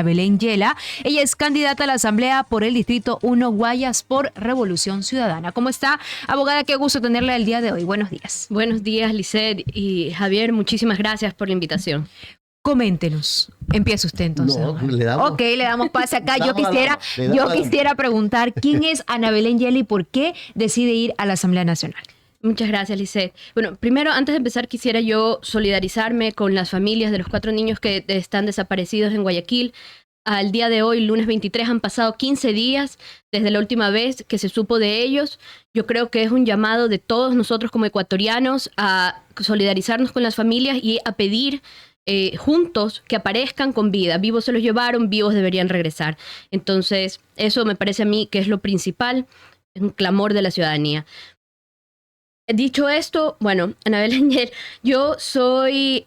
Belén Yela. Ella es candidata a la Asamblea por el Distrito 1 Guayas por Revolución Ciudadana. ¿Cómo está, abogada? Qué gusto tenerla el día de hoy. Buenos días. Buenos días, Lisset y Javier. Muchísimas gracias por la invitación. Coméntenos. Empieza usted entonces. No, le damos. Ok, le damos pase acá. Yo quisiera preguntar quién es Ana Belén Yela y por qué decide ir a la Asamblea Nacional. Muchas gracias, Lisset. Bueno, primero, antes de empezar, quisiera yo solidarizarme con las familias de los 4 niños que están desaparecidos en Guayaquil. Al día de hoy, lunes 23, han pasado 15 días desde la última vez que se supo de ellos. Yo creo que es un llamado de todos nosotros como ecuatorianos a solidarizarnos con las familias y a pedir juntos que aparezcan con vida. Vivos se los llevaron, vivos deberían regresar. Entonces, eso me parece a mí que es lo principal, es un clamor de la ciudadanía. Dicho esto, bueno, Ana Belén Yela, yo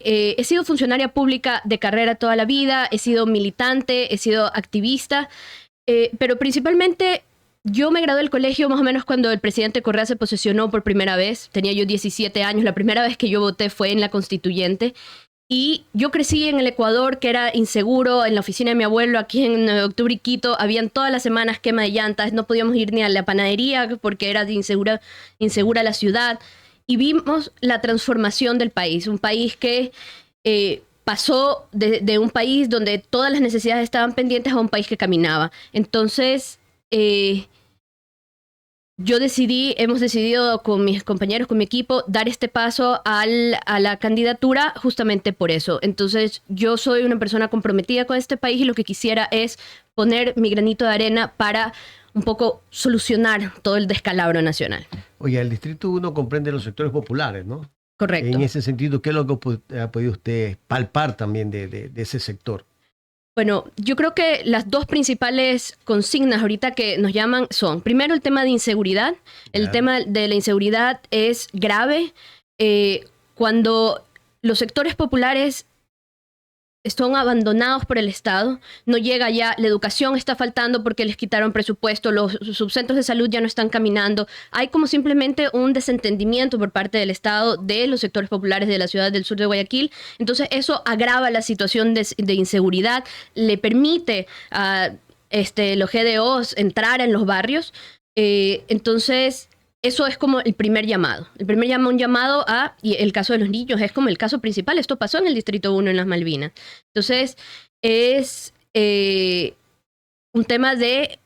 he sido funcionaria pública de carrera toda la vida, he sido militante, he sido activista, pero principalmente yo me gradué del colegio más o menos cuando el presidente Correa se posesionó por primera vez. Tenía yo 17 años, la primera vez que yo voté fue en la constituyente. Y yo crecí en el Ecuador, que era inseguro. En la oficina de mi abuelo, aquí en Octubre y Quito, habían todas las semanas quema de llantas. No podíamos ir ni a la panadería porque era insegura la ciudad. Y vimos la transformación del país. Un país que pasó de un país donde todas las necesidades estaban pendientes a un país que caminaba. Entonces, hemos decidido con mis compañeros, con mi equipo, dar este paso a la candidatura justamente por eso. Entonces, yo soy una persona comprometida con este país y lo que quisiera es poner mi granito de arena para un poco solucionar todo el descalabro nacional. Oye, el Distrito 1 comprende los sectores populares, ¿no? Correcto. En ese sentido, ¿qué es lo que ha podido usted palpar también de ese sector? Bueno, yo creo que las dos principales consignas ahorita que nos llaman son, primero, el tema de inseguridad. El tema de la inseguridad es grave. Cuando los sectores populares son abandonados por el Estado, no llega ya, la educación está faltando porque les quitaron presupuesto, los subcentros de salud ya no están caminando. Hay como simplemente un desentendimiento por parte del Estado de los sectores populares de la ciudad del sur de Guayaquil. Entonces eso agrava la situación de inseguridad, le permite a los GDOs entrar en los barrios. Entonces, eso es como el primer llamado. Un llamado y el caso de los niños es como el caso principal. Esto pasó en el Distrito 1 en las Malvinas. Entonces, es un tema del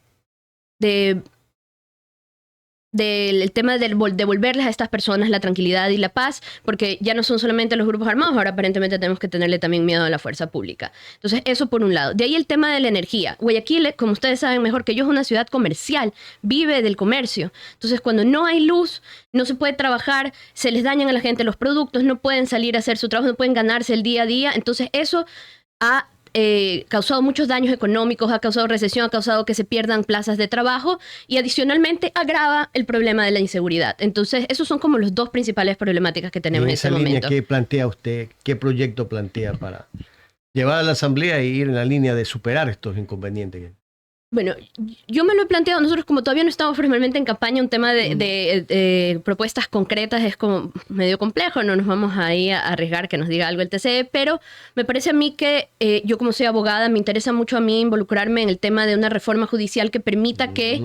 tema de devolverles a estas personas la tranquilidad y la paz, porque ya no son solamente los grupos armados, ahora aparentemente tenemos que tenerle también miedo a la fuerza pública. Entonces, eso por un lado. De ahí el tema de la energía. Guayaquil, como ustedes saben mejor que yo, es una ciudad comercial, vive del comercio. Entonces, cuando no hay luz, no se puede trabajar, se les dañan a la gente los productos, no pueden salir a hacer su trabajo, no pueden ganarse el día a día. Entonces, eso ha causado muchos daños económicos, ha causado recesión, ha causado que se pierdan plazas de trabajo y adicionalmente agrava el problema de la inseguridad. Entonces, esos son como los dos principales problemáticas que tenemos en este momento. En esa línea, ¿qué plantea usted? ¿Qué proyecto plantea para llevar a la Asamblea e ir en la línea de superar estos inconvenientes? Bueno, yo me lo he planteado, nosotros como todavía no estamos formalmente en campaña, un tema de propuestas concretas es como medio complejo, no nos vamos ahí a arriesgar que nos diga algo el TCE, pero me parece a mí que yo como soy abogada, me interesa mucho a mí involucrarme en el tema de una reforma judicial que permita que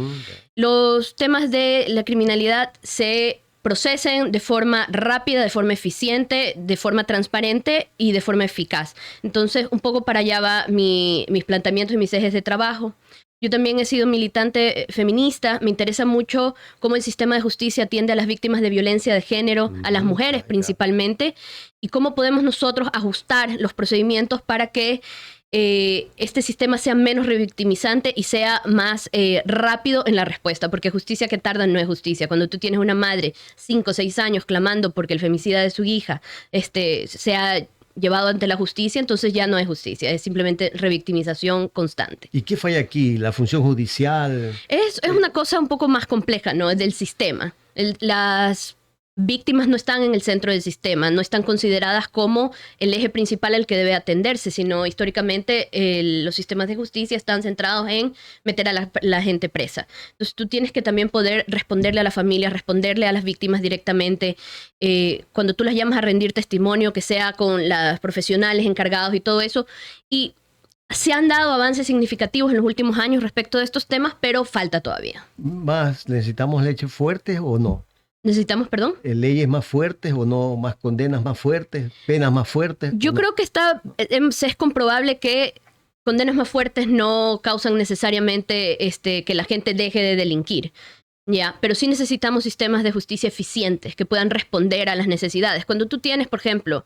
los temas de la criminalidad se procesen de forma rápida, de forma eficiente, de forma transparente y de forma eficaz. Entonces, un poco para allá va mis planteamientos y mis ejes de trabajo. Yo también he sido militante feminista, me interesa mucho cómo el sistema de justicia atiende a las víctimas de violencia de género, a las mujeres principalmente, y cómo podemos nosotros ajustar los procedimientos para que este sistema sea menos revictimizante y sea más rápido en la respuesta, porque justicia que tarda no es justicia. Cuando tú tienes una madre 5 o 6 años clamando porque el femicida de su hija sea llevado ante la justicia, entonces ya no es justicia, es simplemente revictimización constante. ¿Y qué falla aquí? ¿La función judicial? Es una cosa un poco más compleja, ¿no? Del sistema. Las víctimas no están en el centro del sistema, no están consideradas como el eje principal al que debe atenderse, sino históricamente los sistemas de justicia están centrados en meter a la gente presa. Entonces tú tienes que también poder responderle a la familia, responderle a las víctimas directamente. Cuando tú las llamas a rendir testimonio, que sea con las profesionales encargados y todo eso. Y Se han dado avances significativos en los últimos años respecto de estos temas, pero falta todavía. ¿Más necesitamos leyes fuertes o no? ¿Necesitamos, perdón? ¿Leyes más fuertes o no? ¿Más condenas más fuertes? ¿Penas más fuertes? Yo creo que es comprobable que condenas más fuertes no causan necesariamente que la gente deje de delinquir. Ya, pero sí necesitamos sistemas de justicia eficientes que puedan responder a las necesidades. Cuando tú tienes, por ejemplo,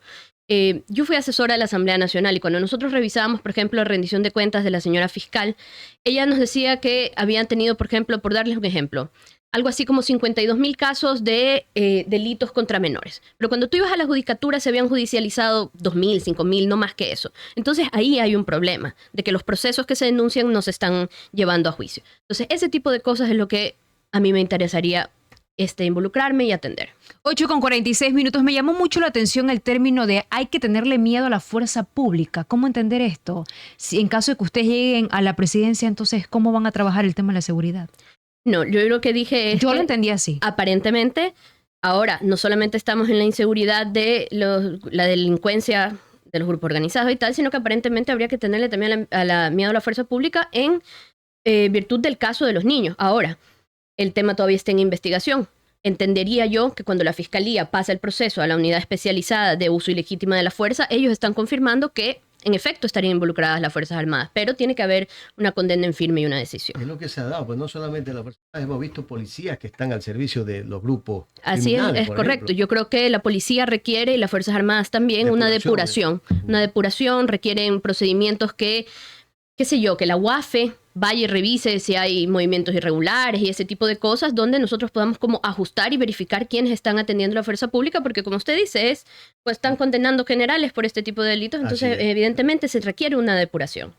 yo fui asesora de la Asamblea Nacional y cuando nosotros revisábamos, por ejemplo, la rendición de cuentas de la señora fiscal, ella nos decía que habían tenido, por ejemplo, por darles un ejemplo, algo así como 52,000 casos de delitos contra menores. Pero cuando tú ibas a la judicatura se habían judicializado 2,000, 5,000, no más que eso. Entonces ahí hay un problema de que los procesos que se denuncian no se están llevando a juicio. Entonces ese tipo de cosas es lo que a mí me interesaría involucrarme y atender. 8:46. Me llamó mucho la atención el término de hay que tenerle miedo a la fuerza pública. ¿Cómo entender esto? Si en caso de que ustedes lleguen a la presidencia, entonces, ¿cómo van a trabajar el tema de la seguridad? No, yo lo que dije es Yo que lo entendí así. aparentemente ahora no solamente estamos en la inseguridad de la delincuencia de los grupos organizados y tal, sino que aparentemente habría que tenerle también miedo a la fuerza pública en virtud del caso de los niños. Ahora, el tema todavía está en investigación. Entendería yo que cuando la Fiscalía pasa el proceso a la unidad especializada de uso ilegítimo de la fuerza, ellos están confirmando que en efecto estarían involucradas las Fuerzas Armadas, pero tiene que haber una condena en firme y una decisión. Es lo que se ha dado, pues no solamente las Fuerzas Armadas, hemos visto policías que están al servicio de los grupos Así es por correcto. ejemplo. Yo creo que la policía requiere y las Fuerzas Armadas también una depuración. Una depuración, requieren procedimientos que, qué sé yo, que la UAFE vaya y revise si hay movimientos irregulares y ese tipo de cosas, donde nosotros podamos como ajustar y verificar quiénes están atendiendo la fuerza pública, porque como usted dice, pues están condenando generales por este tipo de delitos, entonces evidentemente se requiere una depuración.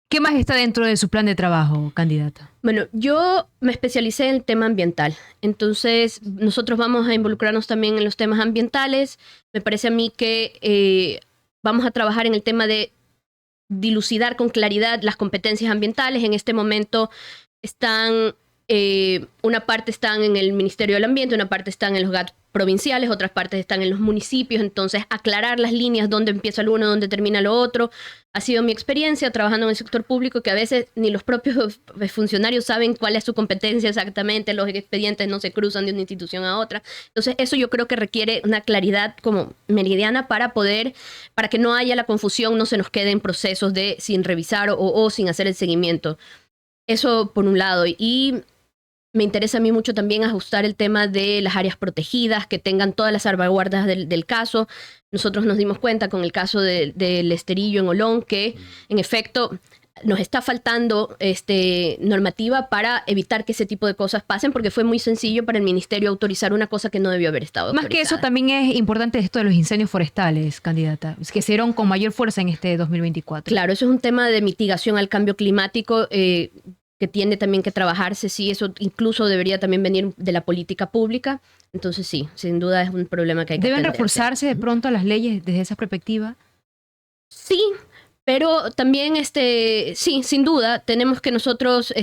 ¿Qué más está dentro de su plan de trabajo, candidata? Bueno, yo me especialicé en el tema ambiental, entonces nosotros vamos a involucrarnos también en los temas ambientales. Me parece a mí que vamos a trabajar en el tema de dilucidar con claridad las competencias ambientales. En este momento una parte están en el Ministerio del Ambiente, una parte están en los GAT provinciales, otras partes están en los municipios, entonces aclarar las líneas, dónde empieza lo uno, dónde termina lo otro. Ha sido mi experiencia trabajando en el sector público, que a veces ni los propios funcionarios saben cuál es su competencia exactamente, los expedientes no se cruzan de una institución a otra. Entonces eso yo creo que requiere una claridad como meridiana para que no haya la confusión, no se nos quede en procesos de sin revisar o sin hacer el seguimiento. Eso por un lado. Y me interesa a mí mucho también ajustar el tema de las áreas protegidas, que tengan todas las salvaguardas del caso. Nosotros nos dimos cuenta con el caso del Esterillo en Olón que, en efecto, nos está faltando normativa para evitar que ese tipo de cosas pasen, porque fue muy sencillo para el ministerio autorizar una cosa que no debió haber estado autorizada. Más que eso, también es importante esto de los incendios forestales, candidata, que se dieron con mayor fuerza en este 2024. Claro, eso es un tema de mitigación al cambio climático, que tiene también que trabajarse, sí, eso incluso debería también venir de la política pública. Entonces sí, sin duda es un problema que hay que ¿Deben atender. reforzarse de pronto las leyes desde esa perspectiva? Sí, pero también sí, sin duda, tenemos que nosotros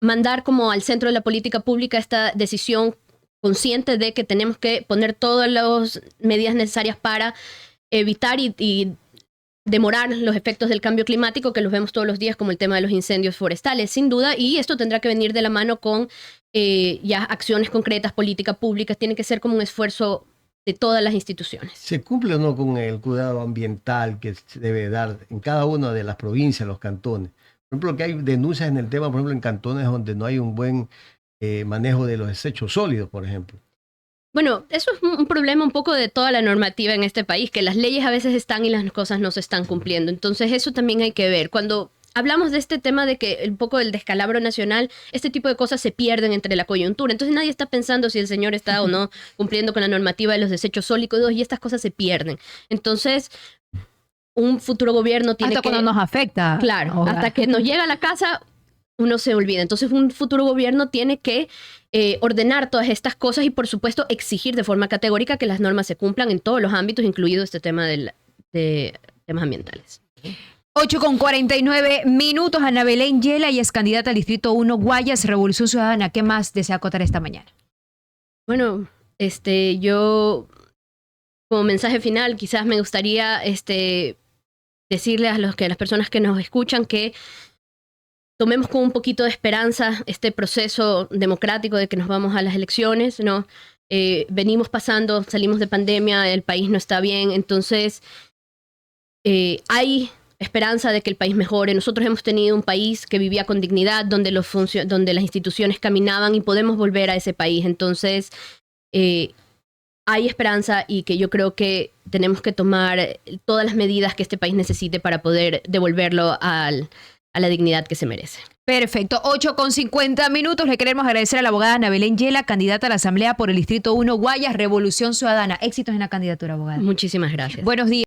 mandar como al centro de la política pública esta decisión consciente de que tenemos que poner todas las medidas necesarias para evitar y demorar los efectos del cambio climático, que los vemos todos los días, como el tema de los incendios forestales, sin duda, y esto tendrá que venir de la mano con ya acciones concretas, políticas públicas. Tiene que ser como un esfuerzo de todas las instituciones. ¿Se cumple o no con el cuidado ambiental que se debe dar en cada una de las provincias, los cantones? Por ejemplo, que hay denuncias en el tema, por ejemplo, en cantones donde no hay un buen manejo de los desechos sólidos, por ejemplo. Bueno, eso es un problema un poco de toda la normativa en este país, que las leyes a veces están y las cosas no se están cumpliendo. Entonces eso también hay que ver. Cuando hablamos de este tema de que un poco del descalabro nacional, este tipo de cosas se pierden entre la coyuntura. Entonces nadie está pensando si el señor está o no cumpliendo con la normativa de los desechos sólidos, y estas cosas se pierden. Entonces un futuro gobierno tiene hasta cuando nos afecta. Claro, hasta que nos llega a la casa uno se olvida. Entonces un futuro gobierno tiene que ordenar todas estas cosas y, por supuesto, exigir de forma categórica que las normas se cumplan en todos los ámbitos, incluido este tema de temas ambientales. 8:49. Ana Belén Yela, y es candidata al Distrito 1 Guayas, Revolución Ciudadana. ¿Qué más desea acotar esta mañana? Bueno, yo como mensaje final quizás me gustaría decirle a las personas que nos escuchan que tomemos con un poquito de esperanza este proceso democrático de que nos vamos a las elecciones, ¿no? Salimos de pandemia, el país no está bien, entonces hay esperanza de que el país mejore. Nosotros hemos tenido un país que vivía con dignidad, donde las instituciones caminaban y podemos volver a ese país. Entonces, hay esperanza y que yo creo que tenemos que tomar todas las medidas que este país necesite para poder devolverlo a la dignidad que se merece. Perfecto, 8:50. Le queremos agradecer a la abogada Ana Belén Yela, candidata a la Asamblea por el Distrito 1 Guayas, Revolución Ciudadana. Éxitos en la candidatura, abogada. Muchísimas gracias. Buenos días.